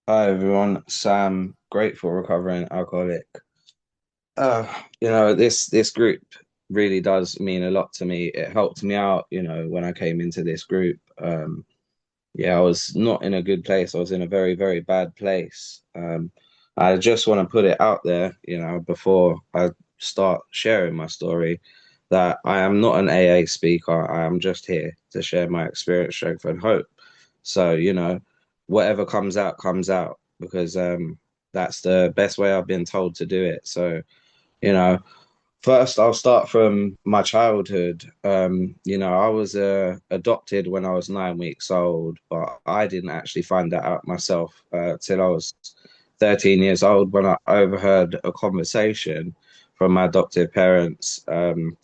Hi everyone, Sam, grateful recovering alcoholic. This group really does mean a lot to me. It helped me out, when I came into this group. Yeah, I was not in a good place. I was in a very, very bad place. I just want to put it out there, before I start sharing my story, that I am not an AA speaker. I am just here to share my experience, strength, and hope. So, whatever comes out because that's the best way I've been told to do it. So, you know, first, I'll start from my childhood. I was adopted when I was 9 weeks old, but I didn't actually find that out myself till I was 13 years old when I overheard a conversation from my adoptive parents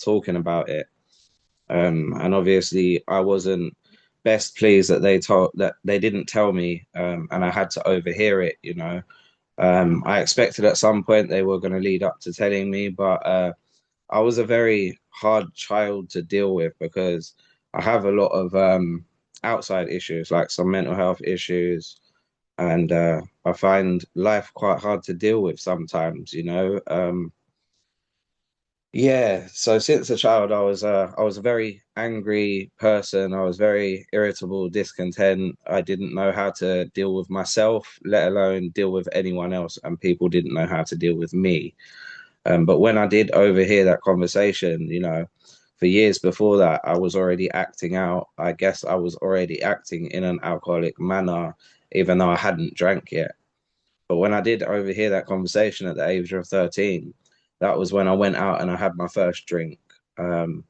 talking about it. And obviously, I wasn't best pleased that they didn't tell me, and I had to overhear it. I expected at some point they were going to lead up to telling me, but I was a very hard child to deal with because I have a lot of outside issues, like some mental health issues, and I find life quite hard to deal with sometimes. Yeah, so since a child, I was a very angry person. I was very irritable, discontent. I didn't know how to deal with myself, let alone deal with anyone else, and people didn't know how to deal with me. But when I did overhear that conversation, for years before that, I was already acting out. I guess I was already acting in an alcoholic manner, even though I hadn't drank yet. But when I did overhear that conversation at the age of 13, that was when I went out and I had my first drink. Um,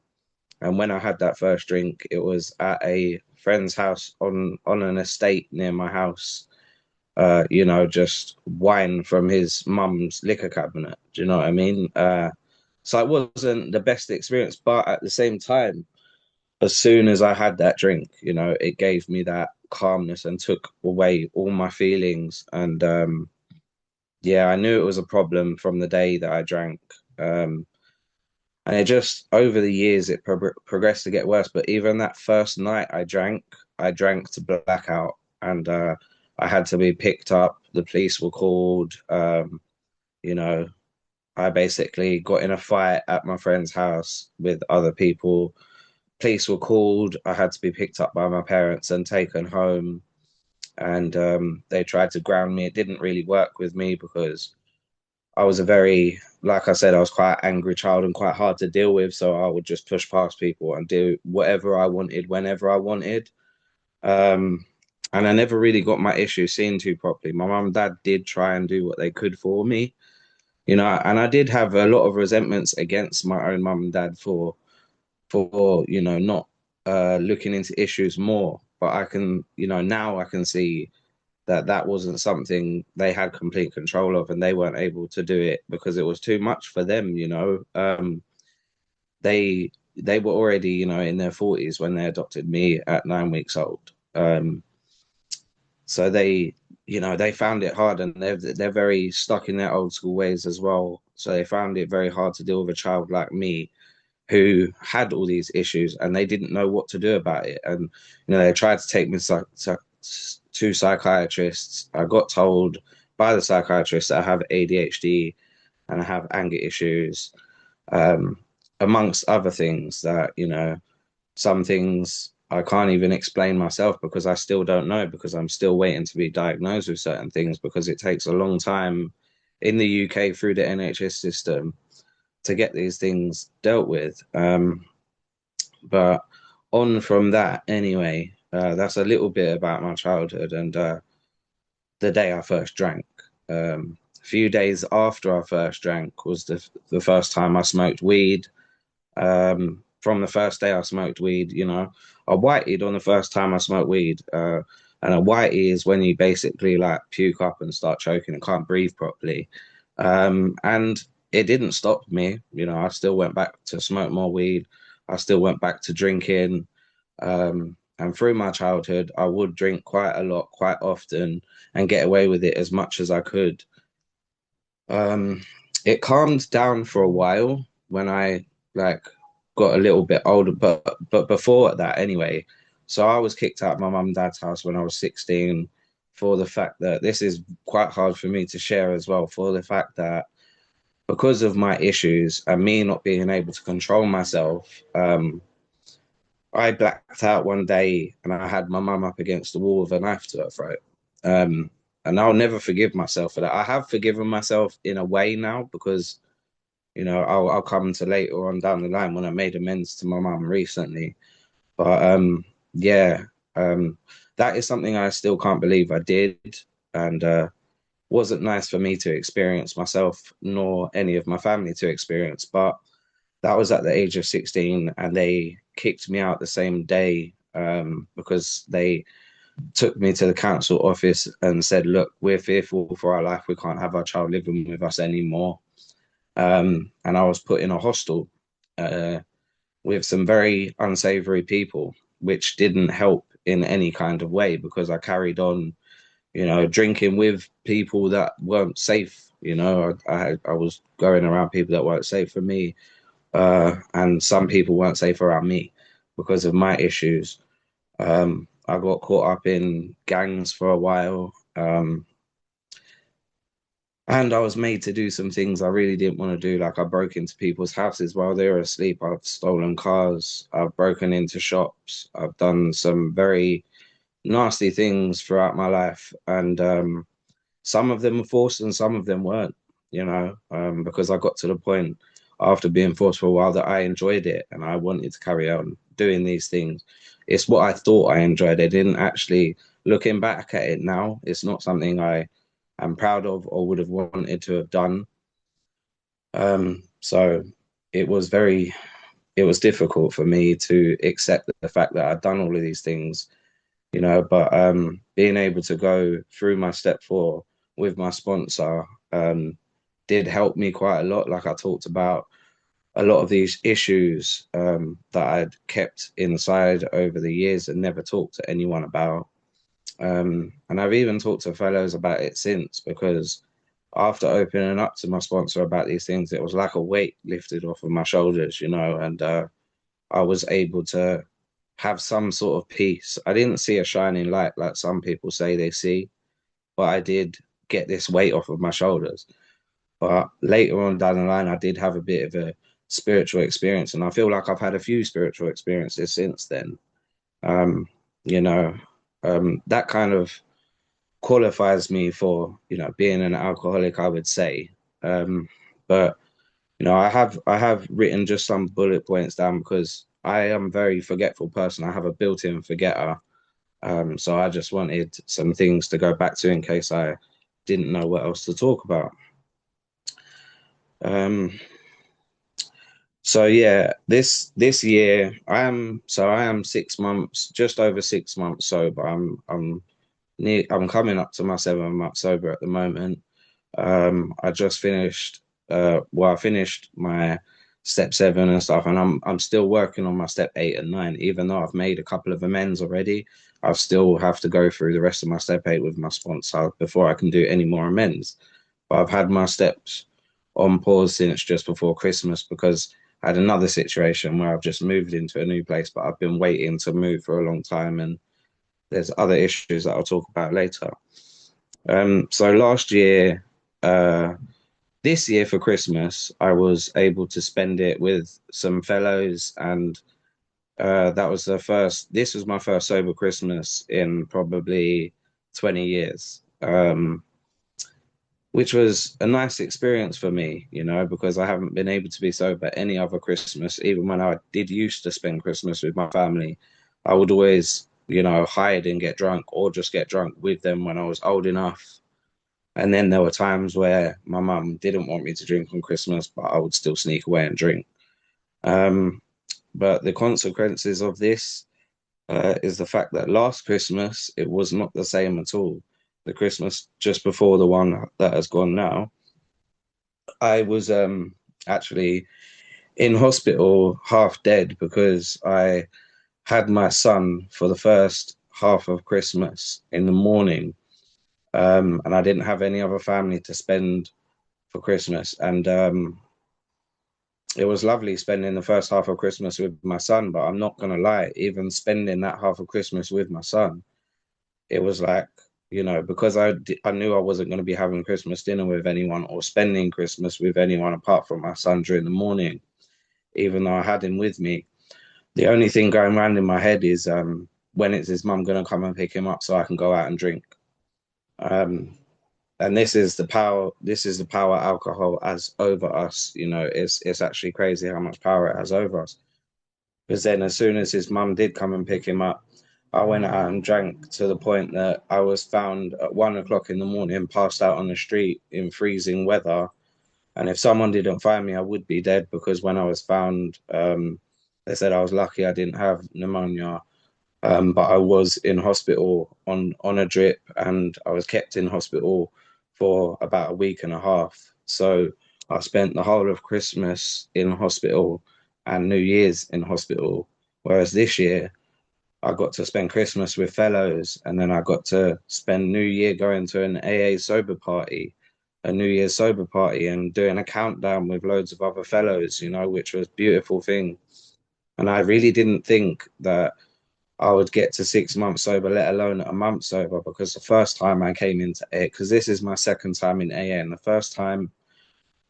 and when I had that first drink, it was at a friend's house on an estate near my house. Just wine from his mum's liquor cabinet. Do you know what I mean? So it wasn't the best experience, but at the same time, as soon as I had that drink, it gave me that calmness and took away all my feelings. And yeah, I knew it was a problem from the day that I drank. Um, and it just over the years it progressed to get worse. But even that first night I drank to blackout, and I had to be picked up. The police were called. You know, I basically got in a fight at my friend's house with other people. Police were called. I had to be picked up by my parents and taken home. And they tried to ground me. It didn't really work with me because I was like I said, I was quite an angry child and quite hard to deal with. So I would just push past people and do whatever I wanted whenever I wanted. Um, and I never really got my issues seen to properly. My mum and dad did try and do what they could for me, and I did have a lot of resentments against my own mum and dad for not looking into issues more. But now I can see that that wasn't something they had complete control of, and they weren't able to do it because it was too much for them. They were already, in their 40s when they adopted me at 9 weeks old. So they found it hard, and they're very stuck in their old school ways as well. So they found it very hard to deal with a child like me who had all these issues, and they didn't know what to do about it. And they tried to take me to psychiatrists. I got told by the psychiatrist that I have ADHD and I have anger issues, um, amongst other things that, some things I can't even explain myself because I still don't know because I'm still waiting to be diagnosed with certain things because it takes a long time in the UK through the NHS system to get these things dealt with. But on from that, anyway, that's a little bit about my childhood and the day I first drank. A few days after I first drank was the first time I smoked weed. From the first day I smoked weed, I whited on the first time I smoked weed. And a whitey is when you basically like puke up and start choking and can't breathe properly. And it didn't stop me. I still went back to smoke more weed. I still went back to drinking. And through my childhood, I would drink quite a lot, quite often, and get away with it as much as I could. Um, it calmed down for a while when I like got a little bit older, but before that anyway. So I was kicked out of my mum and dad's house when I was 16. for the fact that this is quite hard for me to share as well, for the fact that because of my issues and me not being able to control myself, I blacked out one day and I had my mum up against the wall with a knife to her throat. Um, and I'll never forgive myself for that. I have forgiven myself in a way now because, I'll come to later on down the line when I made amends to my mum recently. But yeah, um, that is something I still can't believe I did. And wasn't nice for me to experience myself, nor any of my family to experience. But that was at the age of 16, and they kicked me out the same day because they took me to the council office and said, "Look, we're fearful for our life. We can't have our child living with us anymore." And I was put in a hostel uh, with some very unsavory people, which didn't help in any kind of way because I carried on, drinking with people that weren't safe. I was going around people that weren't safe for me, and some people weren't safe around me because of my issues. I got caught up in gangs for a while, and I was made to do some things I really didn't want to do. Like I broke into people's houses while they were asleep. I've stolen cars. I've broken into shops. I've done some very nasty things throughout my life, and some of them were forced and some of them weren't. Because I got to the point after being forced for a while that I enjoyed it and I wanted to carry on doing these things. It's what I thought I enjoyed. I didn't actually, looking back at it now, it's not something I am proud of or would have wanted to have done. So it was it was difficult for me to accept the fact that I'd done all of these things, but being able to go through my step 4 with my sponsor did help me quite a lot. Like I talked about a lot of these issues that I'd kept inside over the years and never talked to anyone about. And I've even talked to fellows about it since because after opening up to my sponsor about these things, it was like a weight lifted off of my shoulders, and I was able to have some sort of peace. I didn't see a shining light like some people say they see, but I did get this weight off of my shoulders. But later on down the line, I did have a bit of a spiritual experience, and I feel like I've had a few spiritual experiences since then. Um, you know, that kind of qualifies me for, being an alcoholic, I would say. But I have written just some bullet points down because I am a very forgetful person. I have a built-in forgetter. So I just wanted some things to go back to in case I didn't know what else to talk about. Um, so yeah, this year I am 6 months, just over 6 months sober. I'm coming up to my 7 month sober at the moment. I just finished I finished my step 7 and stuff, and I'm still working on my step 8 and 9, even though I've made a couple of amends already. I still have to go through the rest of my step 8 with my sponsor before I can do any more amends. But I've had my steps on pause since just before Christmas because I had another situation where I've just moved into a new place, but I've been waiting to move for a long time, and there's other issues that I'll talk about later. So last year, uh, this year for Christmas, I was able to spend it with some fellows, and that was this was my first sober Christmas in probably 20 years, which was a nice experience for me, because I haven't been able to be sober any other Christmas. Even when I did used to spend Christmas with my family, I would always, hide and get drunk or just get drunk with them when I was old enough. And then there were times where my mum didn't want me to drink on Christmas, but I would still sneak away and drink. Um, but the consequences of this is the fact that last Christmas, it was not the same at all. The Christmas just before the one that has gone now, I was actually in hospital half dead because I had my son for the first half of Christmas in the morning, and I didn't have any other family to spend for Christmas. And it was lovely spending the first half of Christmas with my son, but I'm not gonna lie, even spending that half of Christmas with my son, it was like because I knew I wasn't going to be having Christmas dinner with anyone or spending Christmas with anyone apart from my son during the morning, even though I had him with me. The only thing going around in my head is when is his mum going to come and pick him up so I can go out and drink? Um, and this is the power alcohol has over us. It's actually crazy how much power it has over us. Because then as soon as his mum did come and pick him up, I went out and drank to the point that I was found at 1 o'clock in the morning, passed out on the street in freezing weather. And if someone didn't find me, I would be dead because when I was found, they said I was lucky I didn't have pneumonia. But I was in hospital on a drip, and I was kept in hospital for about a week and a half. So I spent the whole of Christmas in hospital and New Year's in hospital. Whereas this year, I got to spend Christmas with fellows, and then I got to spend New Year going to an AA sober party, a New Year's sober party, and doing a countdown with loads of other fellows, which was a beautiful thing. And I really didn't think that I would get to 6 months sober, let alone a month sober, because the first time I came into AA, because this is my second time in AA, and the first time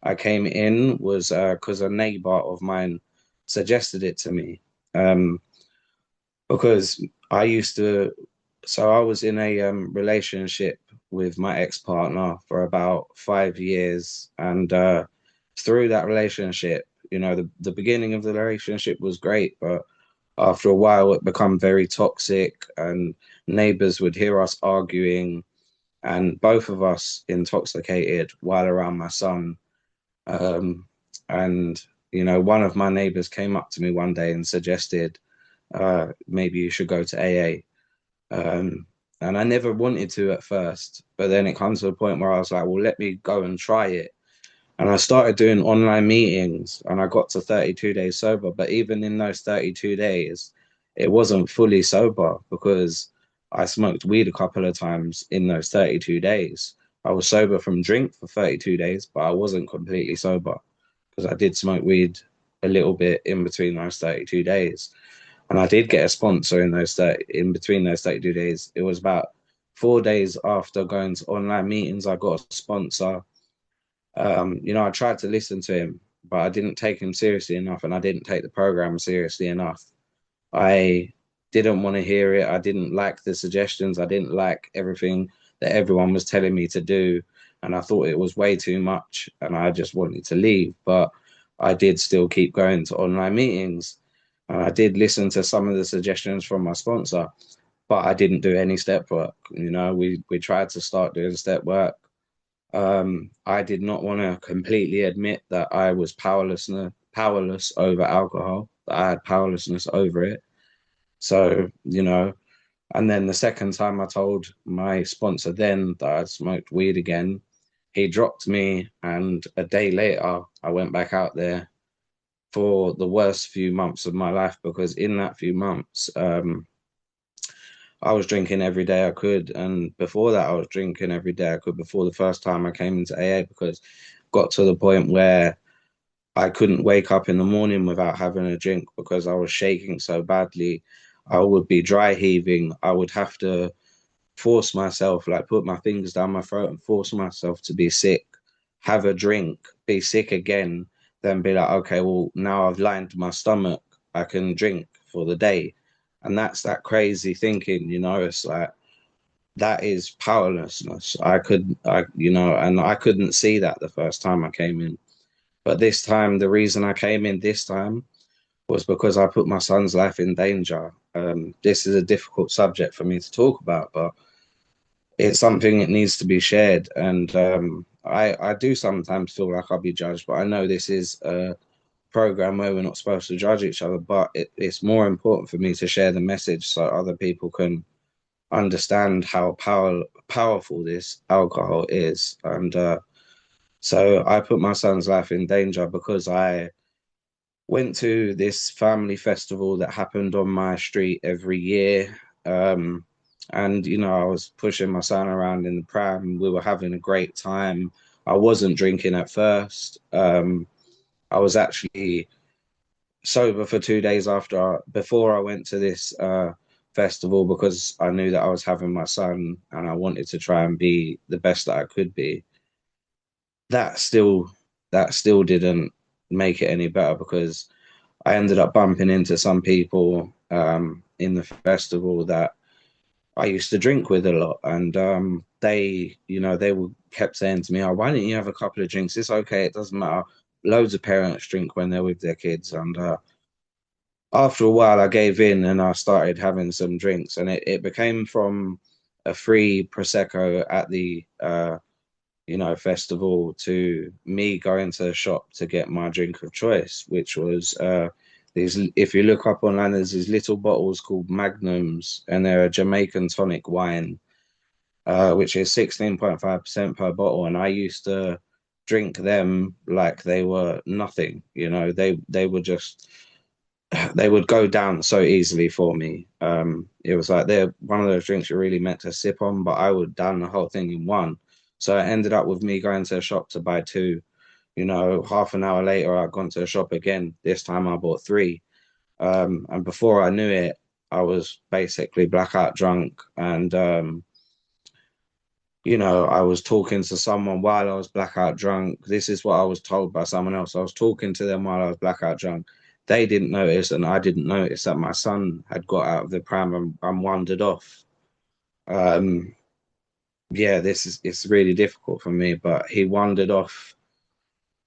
I came in was because a neighbor of mine suggested it to me. Um, because I used to, so I was in a relationship with my ex-partner for about 5 years, and through that relationship, the beginning of the relationship was great, but after a while it became very toxic, and neighbors would hear us arguing, and both of us intoxicated while around my son. Um, and one of my neighbors came up to me one day and suggested, maybe you should go to AA. And I never wanted to at first, but then it comes to a point where I was like, well, let me go and try it. And I started doing online meetings, and I got to 32 days sober. But even in those 32 days, it wasn't fully sober because I smoked weed a couple of times in those 32 days. I was sober from drink for 32 days, but I wasn't completely sober because I did smoke weed a little bit in between those 32 days. And I did get a sponsor in between those 32 days. It was about 4 days after going to online meetings, I got a sponsor. I tried to listen to him, but I didn't take him seriously enough, and I didn't take the program seriously enough. I didn't want to hear it. I didn't like the suggestions. I didn't like everything that everyone was telling me to do, and I thought it was way too much, and I just wanted to leave. But I did still keep going to online meetings, and I did listen to some of the suggestions from my sponsor, but I didn't do any step work. We tried to start doing step work. I did not want to completely admit that I was powerless over alcohol, that I had powerlessness over it. So, and then the second time I told my sponsor then that I'd smoked weed again, he dropped me. And a day later, I went back out there for the worst few months of my life because in that few months, I was drinking every day I could. And before that, I was drinking every day I could before the first time I came into AA because got to the point where I couldn't wake up in the morning without having a drink because I was shaking so badly. I would be dry heaving. I would have to force myself, like put my fingers down my throat and force myself to be sick, have a drink, be sick again, then be like, okay, well, now I've lined my stomach, I can drink for the day. And that's that crazy thinking, it's like that is powerlessness. And I couldn't see that the first time I came in. But this time, the reason I came in this time was because I put my son's life in danger. This is a difficult subject for me to talk about, but it's something that needs to be shared. And I do sometimes feel like I'll be judged, but I know this is a program where we're not supposed to judge each other, but it's more important for me to share the message so other people can understand how powerful this alcohol is. And so I put my son's life in danger because I went to this family festival that happened on my street every year. And, I was pushing my son around in the pram. We were having a great time. I wasn't drinking at first. I was actually sober for 2 days before I went to this festival because I knew that I was having my son and I wanted to try and be the best that I could be. That still that still didn't make it any better because I ended up bumping into some people in the festival that I used to drink with a lot, and they, they were kept saying to me, "Oh, why don't you have a couple of drinks? It's okay, it doesn't matter." Loads of parents drink when they're with their kids, and after a while, I gave in and I started having some drinks, and it became from a free prosecco at the festival to me going to a shop to get my drink of choice, which was these. If you look up online, there's these little bottles called Magnums, and they're a Jamaican tonic wine, which is 16.5% per bottle. And I used to drink them like they were nothing. They were just they would go down so easily for me. It was like they're one of those drinks you're really meant to sip on, but I would down the whole thing in one. So it ended up with me going to a shop to buy two. Half an hour later, I'd gone to a shop again. This time I bought three. And before I knew it, I was basically blackout drunk. And, I was talking to someone while I was blackout drunk. This is what I was told by someone else. I was talking to them while I was blackout drunk. They didn't notice, and I didn't notice that my son had got out of the pram and wandered off. Um, yeah, it's really difficult for me, but he wandered off.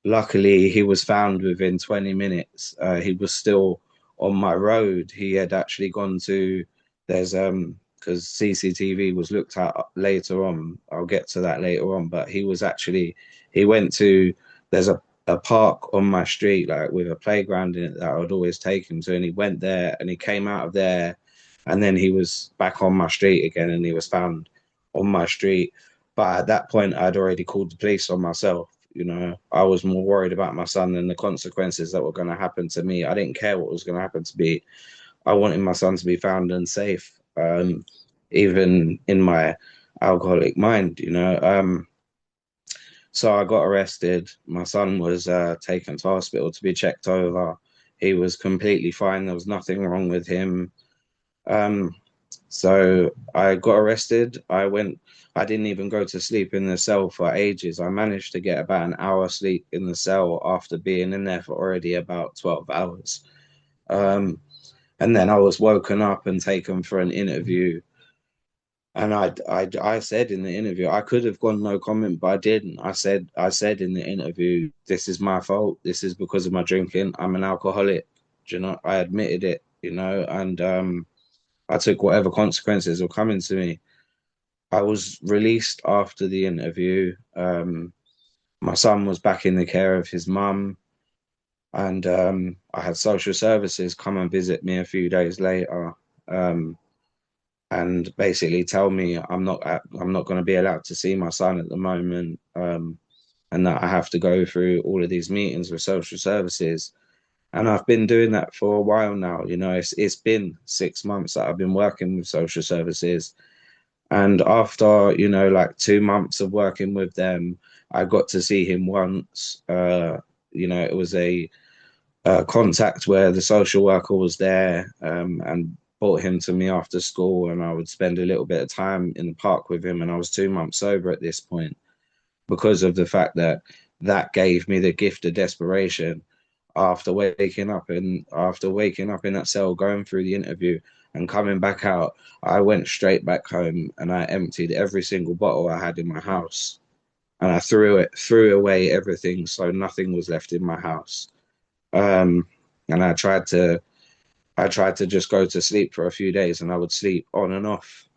Luckily, he was found within 20 minutes. He was still on my road. He had actually gone to there's because CCTV was looked at later on. I'll get to that later on, but he went to there's a park on my street like with a playground in it that I would always take him to, and he went there and he came out of there, and then he was back on my street again, and he was found on my street. But at that point, I'd already called the police on myself. I was more worried about my son than the consequences that were going to happen to me. I didn't care what was going to happen to me. I wanted my son to be found and safe, even in my alcoholic mind. So I got arrested. My son was taken to hospital to be checked over. He was completely fine. There was nothing wrong with him. Um, so I got arrested. I didn't even go to sleep in the cell for ages. I managed to get about an hour sleep in the cell after being in there for already about 12 hours. Um, and then I was woken up and taken for an interview. And I said in the interview, I could have gone no comment, but I didn't. I said in the interview, this is my fault. This is because of my drinking. I'm an alcoholic. I admitted it, and I took whatever consequences were coming to me. I was released after the interview. My son was back in the care of his mum, and I had social services come and visit me a few days later, um, and basically tell me I'm not going to be allowed to see my son at the moment, and that I have to go through all of these meetings with social services. And I've been doing that for a while now. It's been 6 months that I've been working with social services. And after, like 2 months of working with them, I got to see him once. It was a contact where the social worker was there, and brought him to me after school, and I would spend a little bit of time in the park with him. And I was 2 months sober at this point because of the fact that that gave me the gift of desperation after waking up in that cell, going through the interview and coming back out. I went straight back home and I emptied every single bottle I had in my house, and I threw away everything, so nothing was left in my house. Um, and I tried to just go to sleep for a few days, and I would sleep on and off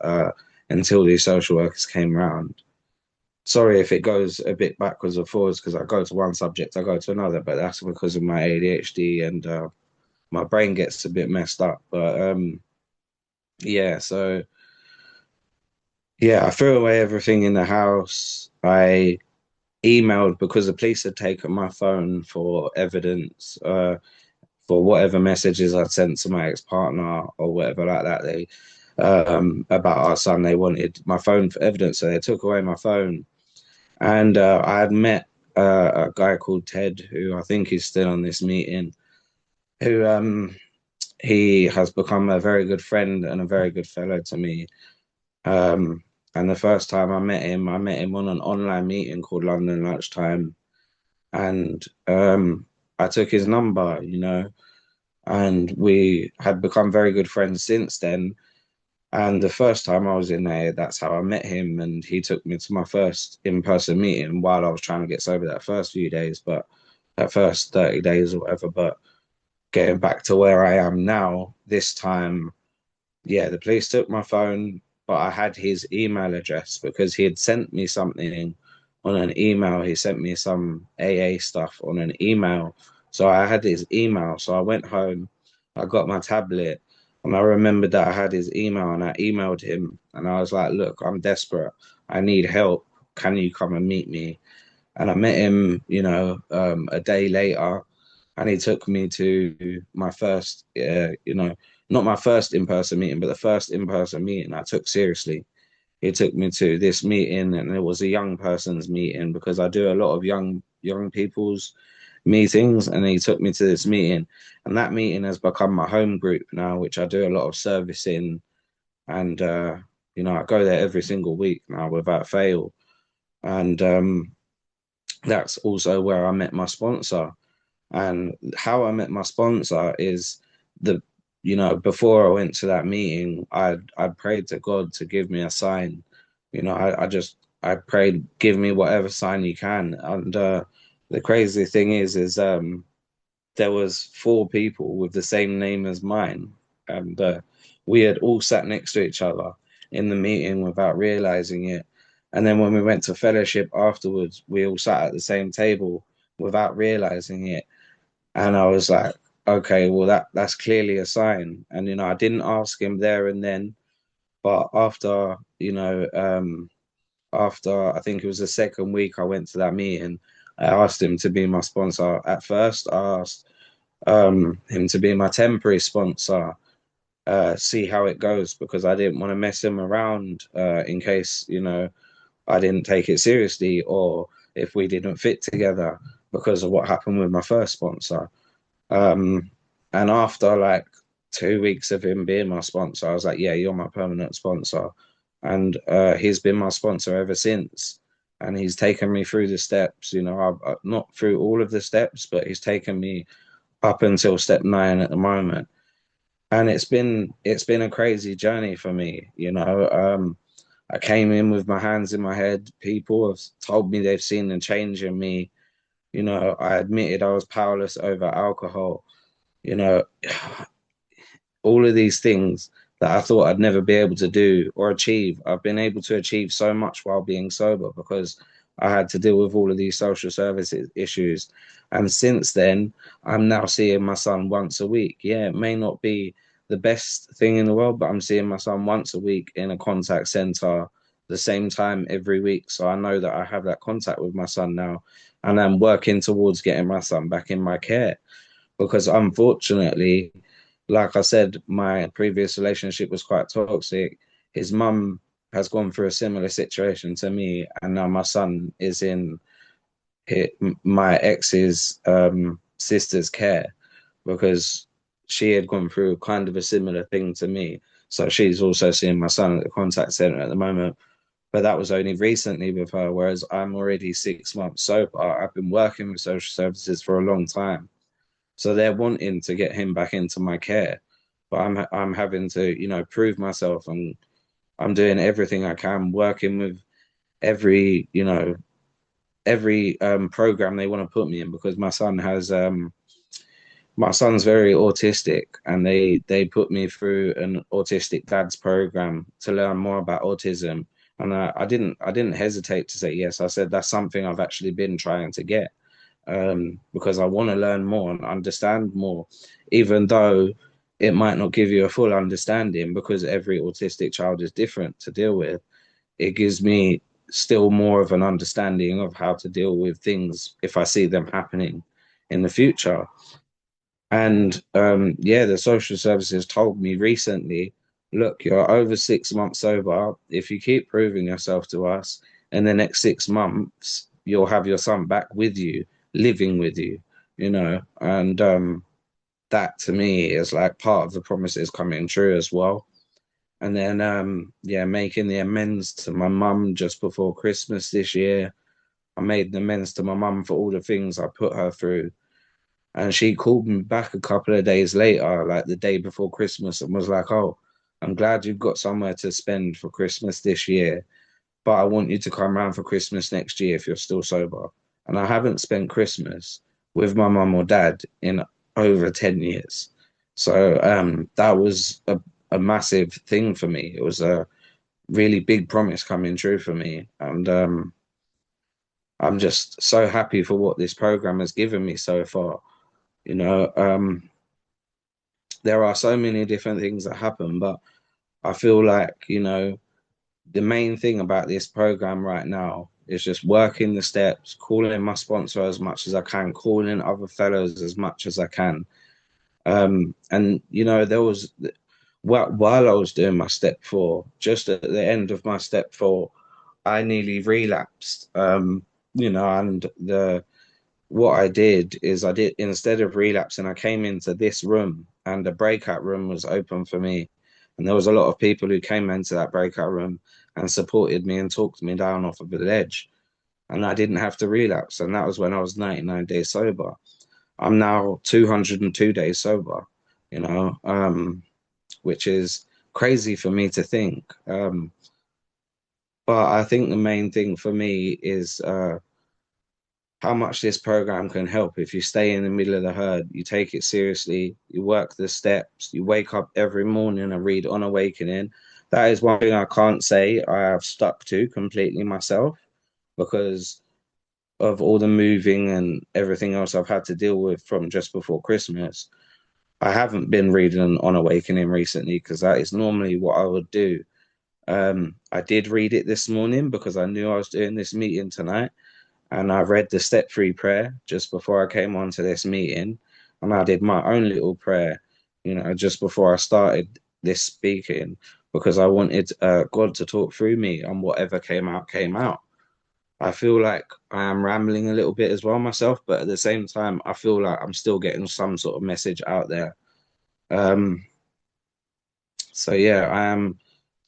until these social workers came around. Sorry if it goes a bit backwards or forwards because I go to one subject, I go to another, but that's because of my ADHD, and my brain gets a bit messed up. But yeah, so yeah, I threw away everything in the house. I emailed because the police had taken my phone for evidence, for whatever messages I'd sent to my ex-partner or whatever like that. They about our son, they wanted my phone for evidence, so they took away my phone. And I had met a guy called Ted, who I think is still on this meeting, who he has become a very good friend and a very good fellow to me. Um, and the first time I met him on an online meeting called London Lunchtime, and I took his number, you know, and we had become very good friends since then. And the first time I was in there, that's how I met him, and he took me to my first in-person meeting while I was trying to get sober that first few days, but that first 30 days or whatever. But getting back to where I am now, this time, yeah, the police took my phone, but I had his email address because he had sent me something on an email. He sent me some AA stuff on an email. So I had his email. So I went home, I got my tablet, and I remembered that I had his email, and I emailed him and I was like, look, I'm desperate. I need help. Can you come and meet me? And I met him, a day later, and he took me to my first, not my first in-person meeting, but the first in-person meeting I took seriously. He took me to this meeting, and it was a young person's meeting because I do a lot of young people's meetings, and he took me to this meeting, and that meeting has become my home group now, which I do a lot of service in, and I go there every single week now without fail, and that's also where I met my sponsor. And how I met my sponsor is the, before I went to that meeting, I prayed to God to give me a sign. I prayed, give me whatever sign you can. And the crazy thing is there was four people with the same name as mine, and we had all sat next to each other in the meeting without realizing it. And then when we went to fellowship afterwards, we all sat at the same table without realizing it. And I was like, okay, well that's clearly a sign. And I didn't ask him there and then, but after I think it was the second week I went to that meeting, I asked him to be my sponsor. At first, I asked him to be my temporary sponsor, see how it goes, because I didn't want to mess him around in case, I didn't take it seriously, or if we didn't fit together because of what happened with my first sponsor. Um, and after like 2 weeks of him being my sponsor, I was like, yeah, you're my permanent sponsor. And he's been my sponsor ever since. And he's taken me through the steps, not through all of the steps, but he's taken me up until step 9 at the moment. And it's been a crazy journey for me, I came in with my hands in my head. People have told me they've seen a change in me. I admitted I was powerless over alcohol. you know, all of these things that I thought I'd never be able to do or achieve, I've been able to achieve so much while being sober because I had to deal with all of these social services issues. And since then, I'm now seeing my son once a week. Yeah, it may not be the best thing in the world, but I'm seeing my son once a week in a contact center the same time every week. So I know that I have that contact with my son now, and I'm working towards getting my son back in my care because unfortunately, like I said, my previous relationship was quite toxic. His mum has gone through a similar situation to me, and now my son is in my ex's sister's care because she had gone through kind of a similar thing to me. So she's also seeing my son at the contact center at the moment. But that was only recently with her, whereas I'm already 6 months sober. I've been working with social services for a long time. So they're wanting to get him back into my care, but I'm having to, prove myself, and I'm doing everything I can, working with every, every program they want to put me in because my son's very autistic, and they put me through an autistic dad's program to learn more about autism. And I didn't hesitate to say yes. I said that's something I've actually been trying to get because I want to learn more and understand more, even though it might not give you a full understanding because every autistic child is different to deal with. It gives me still more of an understanding of how to deal with things if I see them happening in the future. And yeah, the social services told me recently, look, you're over 6 months sober. If you keep proving yourself to us in the next 6 months, you'll have your son back with you, living with you, and that to me is like part of the promises coming true as well. And then yeah, making the amends to my mum just before Christmas this year. I made the amends to my mum for all the things I put her through. And she called me back a couple of days later, like the day before Christmas, and was like, "Oh, I'm glad you've got somewhere to spend for Christmas this year, but I want you to come around for Christmas next year if you're still sober." And I haven't spent Christmas with my mum or dad in over 10 years. So that was a massive thing for me. It was a really big promise coming true for me. And I'm just so happy for what this program has given me so far. You know, there are so many different things that happen, but I feel like, the main thing about this program right now is just working the steps, calling my sponsor as much as I can, calling other fellows as much as I can. And there was while I was doing my step four, just at the end of my step four, I nearly relapsed. And the what I did is I did instead of relapsing, I came into this room and the breakout room was open for me. And there was a lot of people who came into that breakout room and supported me and talked me down off of the ledge. And I didn't have to relapse. And that was when I was 99 days sober. I'm now 202 days sober, you know, which is crazy for me to think. But I think the main thing for me is how much this program can help if you stay in the middle of the herd, you take it seriously, you work the steps, you wake up every morning and read On Awakening. That is one thing I can't say I have stuck to completely myself because of all the moving and everything else I've had to deal with from just before Christmas. I haven't been reading On Awakening recently because that is normally what I would do. I did read it this morning because I knew I was doing this meeting tonight and I read the step three prayer just before I came on to this meeting. And I did my own little prayer, just before I started this speaking, because I wanted God to talk through me and whatever came out, came out. I feel like I am rambling a little bit as well myself, but at the same time, I feel like I'm still getting some sort of message out there. Um, so yeah, I am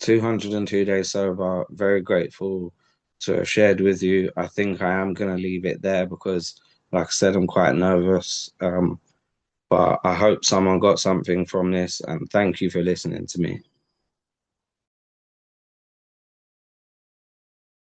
202 days sober, very grateful to have shared with you. I think I am going to leave it there because, like I said, I'm quite nervous. But I hope someone got something from this, and thank you for listening to me.